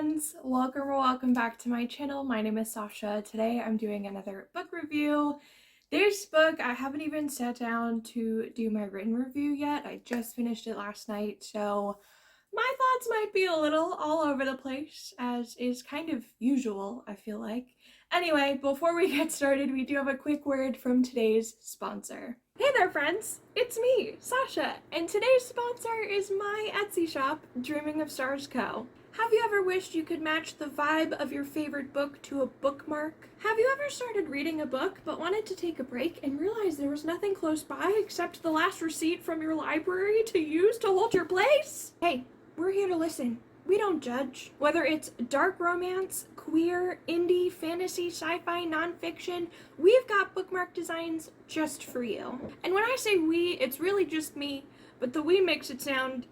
friends! Welcome or welcome back to my channel. My name is Sasha. Today I'm doing another book review. This book, I haven't even sat down to do my written review yet. I just finished it last night, so my thoughts might be a little all over the place, as is kind of usual, I feel like. Anyway, before we get started, we do have a quick word from today's sponsor. Hey there friends, it's me, Sasha, and today's sponsor is my Etsy shop, Dreaming of Stars Co. Have you ever wished you could match the vibe of your favorite book to a bookmark? Have you ever started reading a book but wanted to take a break and realized there was nothing close by except the last receipt from your library to use to hold your place? Hey, we're here to listen. We don't judge. Whether it's dark romance, queer, indie, fantasy, sci-fi, nonfiction, we've got bookmark designs just for you. And when I say we, it's really just me, but the we makes it sound,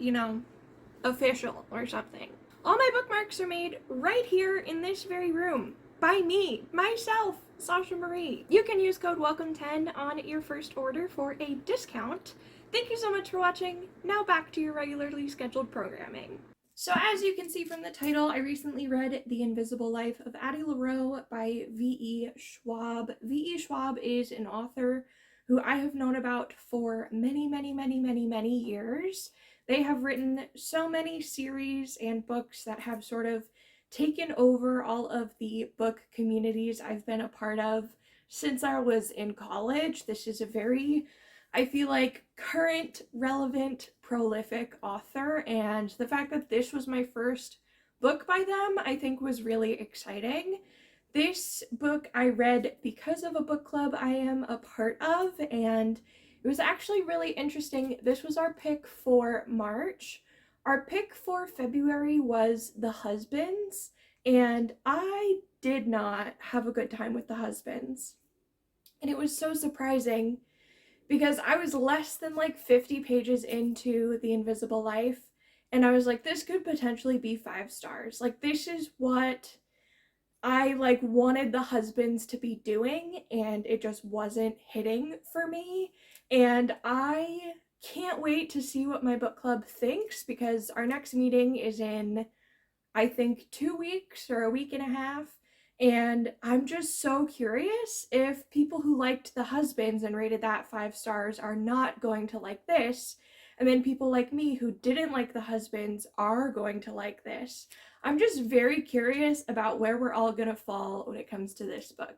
official or something. All my bookmarks are made right here in this very room by me, myself, Sasha Marie. You can use code WELCOME10 on your first order for a discount. Thank you so much for watching. Now back to your regularly scheduled programming. So as you can see from the title, I recently read The Invisible Life of Addie Larue by V.E. Schwab. V.E. Schwab is an author who I have known about for many years. They have written so many series and books that have sort of taken over all of the book communities I've been a part of since I was in college. This is a very, I feel like, current, relevant, prolific author, and the fact that this was my first book by them, I think was really exciting. This book I read because of a book club I am a part of, and it was actually really interesting. This was our pick for March. Our pick for February was The Husbands, and I did not have a good time with The Husbands. And it was so surprising because I was less than like 50 pages into The Invisible Life, and I was like, this could potentially be 5 stars. Like, this is what I wanted The Husbands to be doing, and it just wasn't hitting for me. And I can't wait to see what my book club thinks, because our next meeting is in, I think, 2 weeks or a week and a half. And I'm just so curious if people who liked The Husbands and rated that 5 stars are not going to like this, and then people like me who didn't like The Husbands are going to like this. I'm just very curious about where we're all gonna fall when it comes to this book.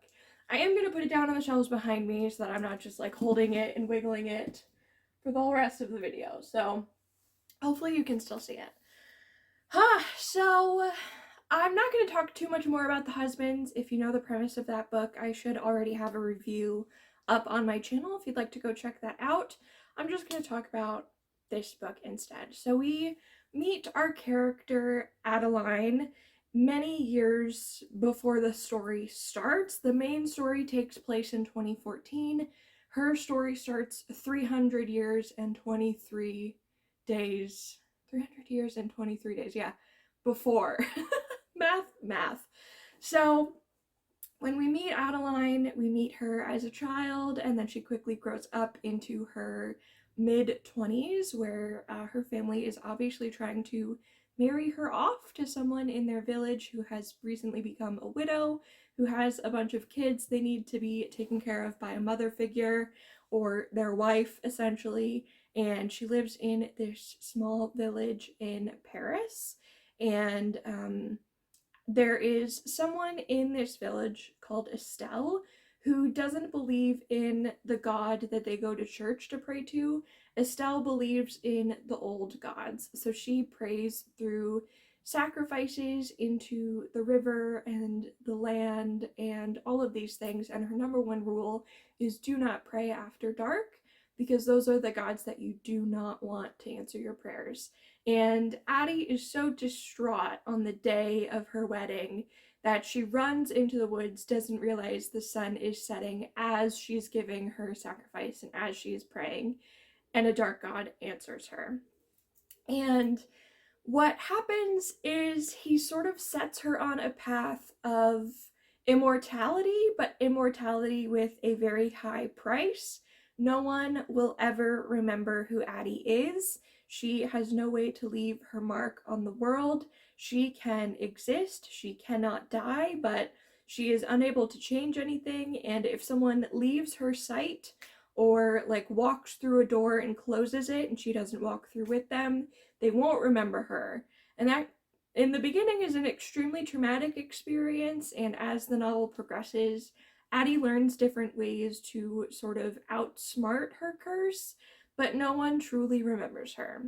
I am gonna put it down on the shelves behind me so that I'm not just like holding it and wiggling it for the whole rest of the video. So hopefully you can still see it. So I'm not going to talk too much more about The Husbands. If you know the premise of that book, I should already have a review up on my channel if you'd like to go check that out. I'm just going to talk about this book instead. So we meet our character Adeline many years before the story starts. The main story takes place in 2014. Her story starts 300 years and 23 days. 300 years and 23 days, yeah, before. Math. So when we meet Adeline, we meet her as a child, and then she quickly grows up into her mid-20s, where her family is obviously trying to marry her off to someone in their village who has recently become a widow, who has a bunch of kids they need to be taken care of by a mother figure, or their wife, essentially. And she lives in this small village in Paris, and there is someone in this village called Estelle who doesn't believe in the god that they go to church to pray to. Estelle believes in the old gods, so she prays through sacrifices into the river and the land and all of these things, and her number one rule is do not pray after dark, because those are the gods that you do not want to answer your prayers. And Addie is so distraught on the day of her wedding that she runs into the woods, doesn't realize the sun is setting as she's giving her sacrifice and as she is praying, and a dark god answers her. And what happens is he sort of sets her on a path of immortality, but immortality with a very high price. No one will ever remember who Addie is. She has no way to leave her mark on the world. she can exist, she cannot die, but she is unable to change anything, and if someone leaves her sight or like walks through a door and closes it and she doesn't walk through with them, they won't remember her. And that in the beginning is an extremely traumatic experience, and as the novel progresses, Addie learns different ways to sort of outsmart her curse, but no one truly remembers her.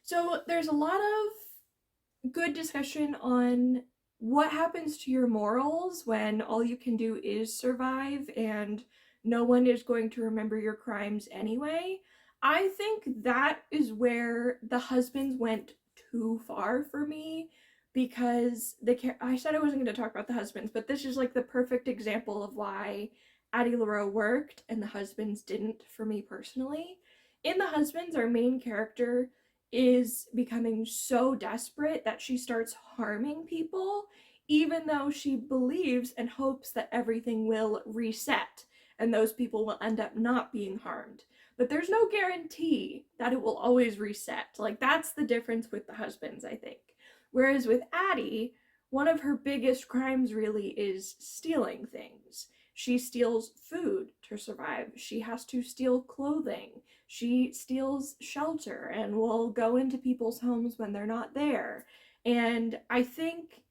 So there's a lot of good discussion on what happens to your morals when all you can do is survive and no one is going to remember your crimes anyway. I think that is where the husbands went too far for me, because I said I wasn't going to talk about the husbands, but this is like the perfect example of why Addie Larue worked and the husbands didn't for me personally. In the husbands, our main character is becoming so desperate that she starts harming people, even though she believes and hopes that everything will reset and those people will end up not being harmed. But there's no guarantee that it will always reset. Like, that's the difference with the husbands, I think. Whereas with Addie, one of her biggest crimes really is stealing things. She steals food to survive. She has to steal clothing. She steals shelter and will go into people's homes when they're not there. And I think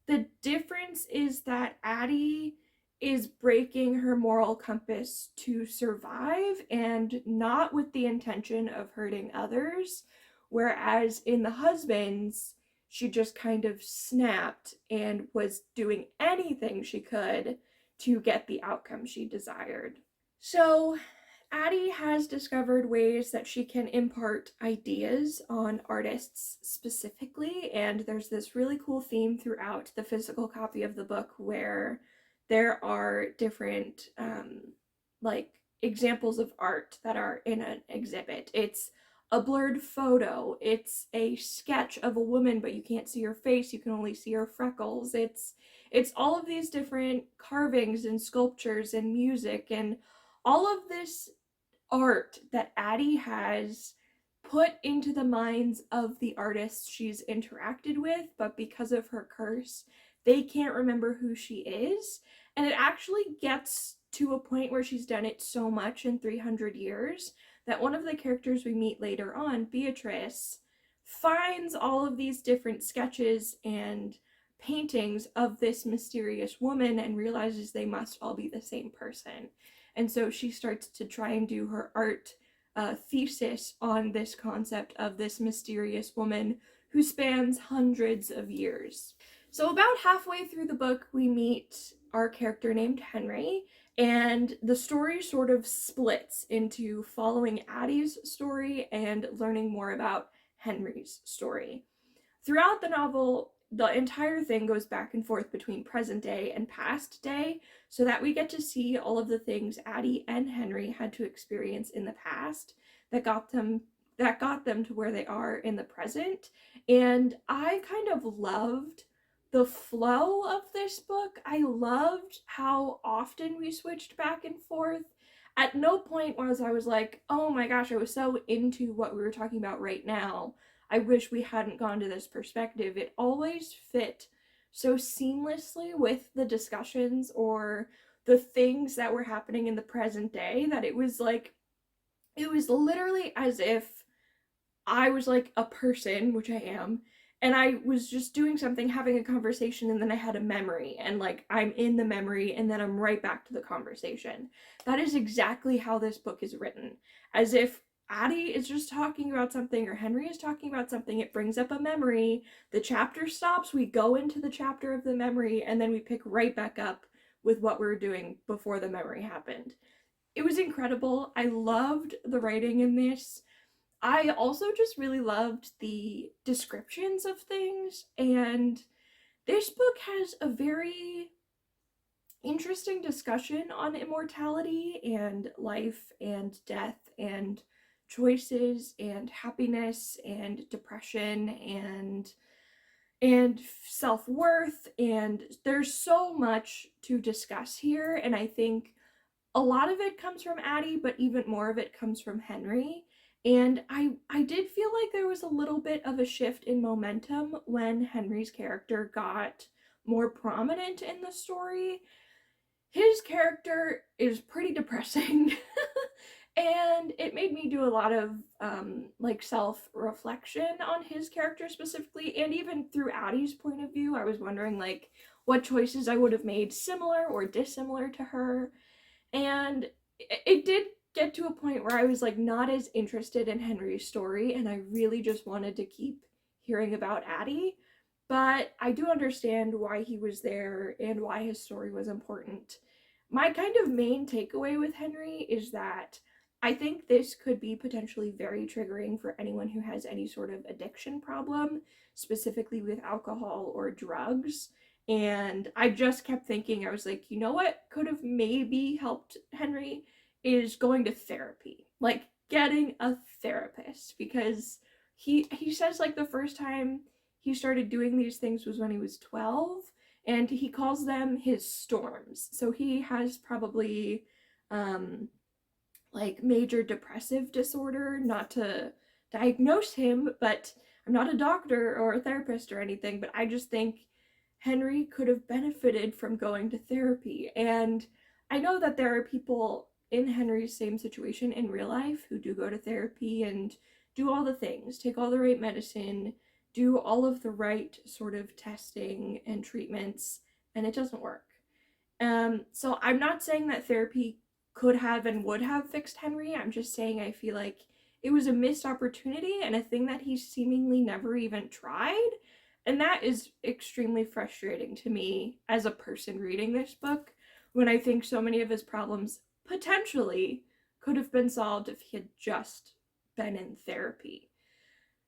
the difference is that Addie is breaking her moral compass to survive and not with the intention of hurting others. Whereas in the husbands, she just kind of snapped and was doing anything she could to get the outcome she desired. So Addie has discovered ways that she can impart ideas on artists specifically, and there's this really cool theme throughout the physical copy of the book where there are different like examples of art that are in an exhibit. It's a blurred photo, it's a sketch of a woman but you can't see her face, you can only see her freckles. It's all of these different carvings and sculptures and music and all of this art that Addie has put into the minds of the artists she's interacted with, but because of her curse, they can't remember who she is. And it actually gets to a point where she's done it so much in 300 years that one of the characters we meet later on, Beatrice, finds all of these different sketches and paintings of this mysterious woman and realizes they must all be the same person. And so she starts to try and do her art thesis on this concept of this mysterious woman who spans hundreds of years. So about halfway through the book, we meet our character named Henry, and the story sort of splits into following Addie's story and learning more about Henry's story. Throughout the novel, the entire thing goes back and forth between present day and past day, so that we get to see all of the things Addie and Henry had to experience in the past that got them to where they are in the present. And I kind of loved the flow of this book. I loved how often we switched back and forth. At no point was I was like, oh my gosh, I was so into what we were talking about right now, I wish we hadn't gone to this perspective. It always fit so seamlessly with the discussions or the things that were happening in the present day that it was literally as if I was like a person, which I am, and I was just doing something, having a conversation, and then I had a memory, and like I'm in the memory, and then I'm right back to the conversation. That is exactly how this book is written. As if Addie is just talking about something or Henry is talking about something, it brings up a memory, the chapter stops, we go into the chapter of the memory, and then we pick right back up with what we were doing before the memory happened. It was incredible. I loved the writing in this. I also just really loved the descriptions of things, and this book has a very interesting discussion on immortality and life and death and choices and happiness and depression and self-worth, and there's so much to discuss here, and I think a lot of it comes from Addie, but even more of it comes from Henry. And I did feel like there was a little bit of a shift in momentum when Henry's character got more prominent in the story. His character is pretty depressing. And it made me do a lot of like self-reflection on his character specifically, and even through Addie's point of view. I was wondering like what choices I would have made similar or dissimilar to her. And it did get to a point where I was like not as interested in Henry's story, and I really just wanted to keep hearing about Addie. But I do understand why he was there and why his story was important. My kind of main takeaway with Henry is that I think this could be potentially very triggering for anyone who has any sort of addiction problem, specifically with alcohol or drugs. And I just kept thinking, I was like, you know what could have maybe helped Henry is going to therapy, like getting a therapist, because he says like the first time he started doing these things was when he was 12, and he calls them his storms. So he has probably like major depressive disorder, not to diagnose him, but I'm not a doctor or a therapist or anything, but I just think Henry could have benefited from going to therapy. And I know that there are people in Henry's same situation in real life who do go to therapy and do all the things, take all the right medicine, do all of the right sort of testing and treatments, and it doesn't work. So I'm not saying that therapy could have and would have fixed Henry. I'm just saying I feel like it was a missed opportunity and a thing that he seemingly never even tried. And that is extremely frustrating to me as a person reading this book, when I think so many of his problems potentially could have been solved if he had just been in therapy.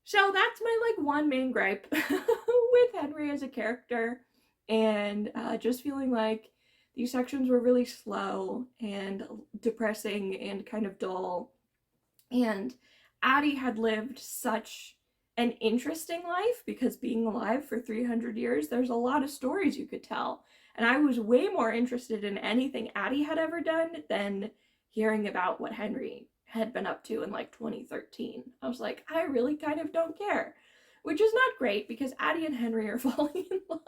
So that's my like one main gripe with Henry as a character, and just feeling like these sections were really slow and depressing and kind of dull. And Addie had lived such an interesting life, because being alive for 300 years, there's a lot of stories you could tell. And I was way more interested in anything Addie had ever done than hearing about what Henry had been up to in like 2013. I was like, I really kind of don't care, which is not great because Addie and Henry are falling in love.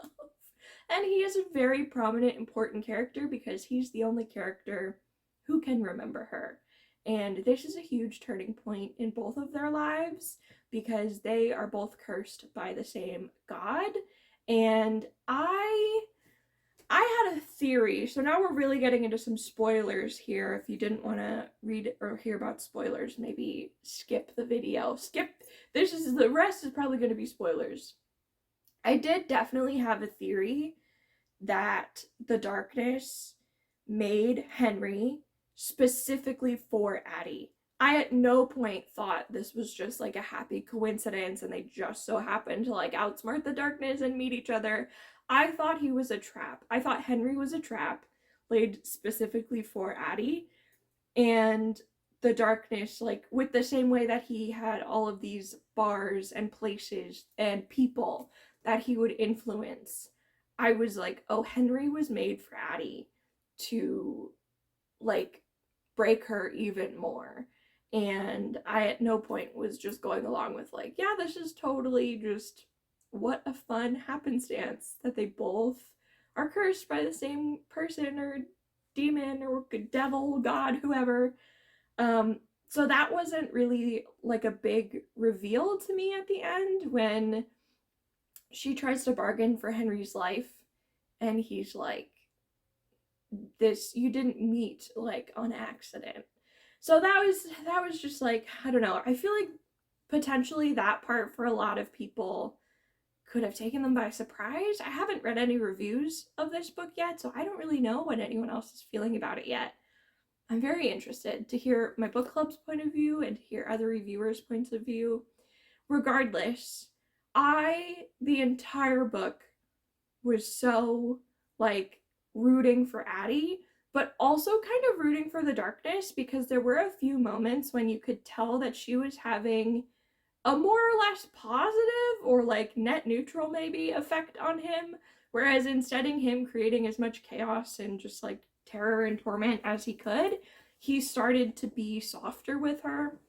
And he is a very prominent, important character because he's the only character who can remember her. And this is a huge turning point in both of their lives because they are both cursed by the same god. And I had a theory. So now we're really getting into some spoilers here. If you didn't want to read or hear about spoilers, maybe skip the video. The rest is probably going to be spoilers. I did definitely have a theory that the darkness made Henry specifically for Addie. I at no point thought this was just like a happy coincidence and they just so happened to like outsmart the darkness and meet each other. I thought he was a trap. I thought Henry was a trap laid specifically for Addie, and the darkness, like with the same way that he had all of these bars and places and people that he would influence. I was like, oh, Henry was made for Addie to like break her even more. And I at no point was just going along with like, yeah, this is totally just what a fun happenstance that they both are cursed by the same person or demon or devil, god, whoever. So that wasn't really like a big reveal to me at the end when she tries to bargain for Henry's life and he's like, this you didn't meet like on accident. So that was just like, I don't know. I feel like potentially that part for a lot of people could have taken them by surprise. I haven't read any reviews of this book yet, so I don't really know what anyone else is feeling about it yet. I'm very interested to hear my book club's point of view and to hear other reviewers' points of view. Regardless, the entire book was so like rooting for Addie, but also kind of rooting for the darkness, because there were a few moments when you could tell that she was having a more or less positive or like net neutral maybe effect on him, whereas instead of him creating as much chaos and just like terror and torment as he could, he started to be softer with her.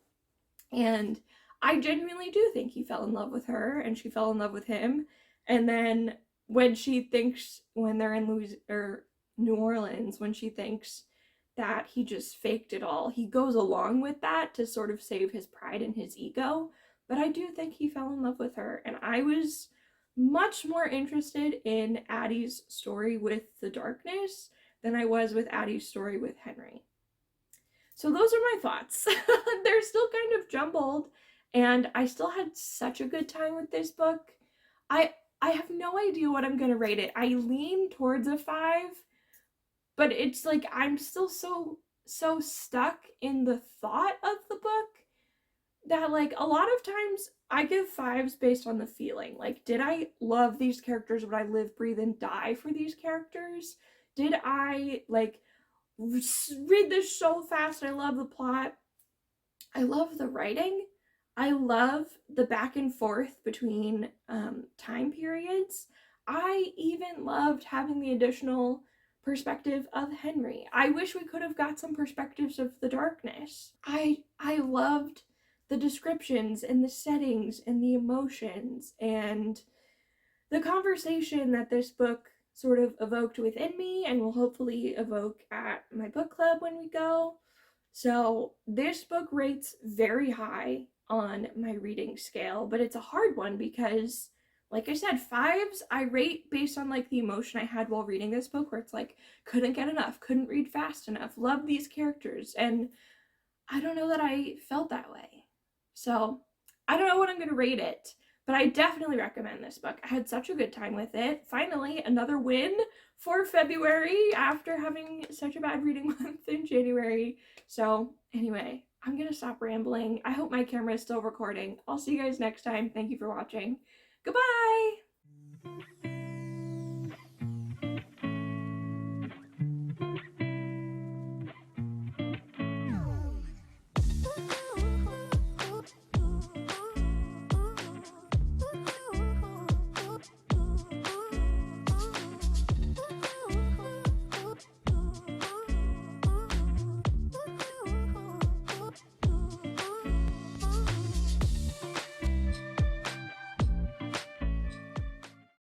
And I genuinely do think he fell in love with her and she fell in love with him. And then when she thinks, when they're in New Orleans, when she thinks that he just faked it all, he goes along with that to sort of save his pride and his ego. But I do think he fell in love with her. And I was much more interested in Addie's story with the darkness than I was with Addie's story with Henry. So those are my thoughts. They're still kind of jumbled, and I still had such a good time with this book. I I have no idea what I'm going to rate it. I lean towards a 5, but it's like I'm still so stuck in the thought of the book that, like, a lot of times I give 5s based on the feeling. Like, did I love these characters? Would I live, breathe, and die for these characters? Did I, like, read this so fast? I love the plot. I love the writing. I love the back and forth between time periods. I even loved having the additional perspective of Henry. I wish we could have got some perspectives of the darkness. I loved the descriptions and the settings and the emotions and the conversation that this book sort of evoked within me and will hopefully evoke at my book club when we go. So this book rates very high on my reading scale, but it's a hard one because, like I said, 5s I rate based on like the emotion I had while reading this book, where it's like, couldn't get enough, couldn't read fast enough, love these characters, and I don't know that I felt that way. So I don't know what I'm going to rate it, but I definitely recommend this book. I had such a good time with it. Finally, another win for February after having such a bad reading month in January. So anyway, I'm going to stop rambling. I hope my camera is still recording. I'll see you guys next time. Thank you for watching. Goodbye!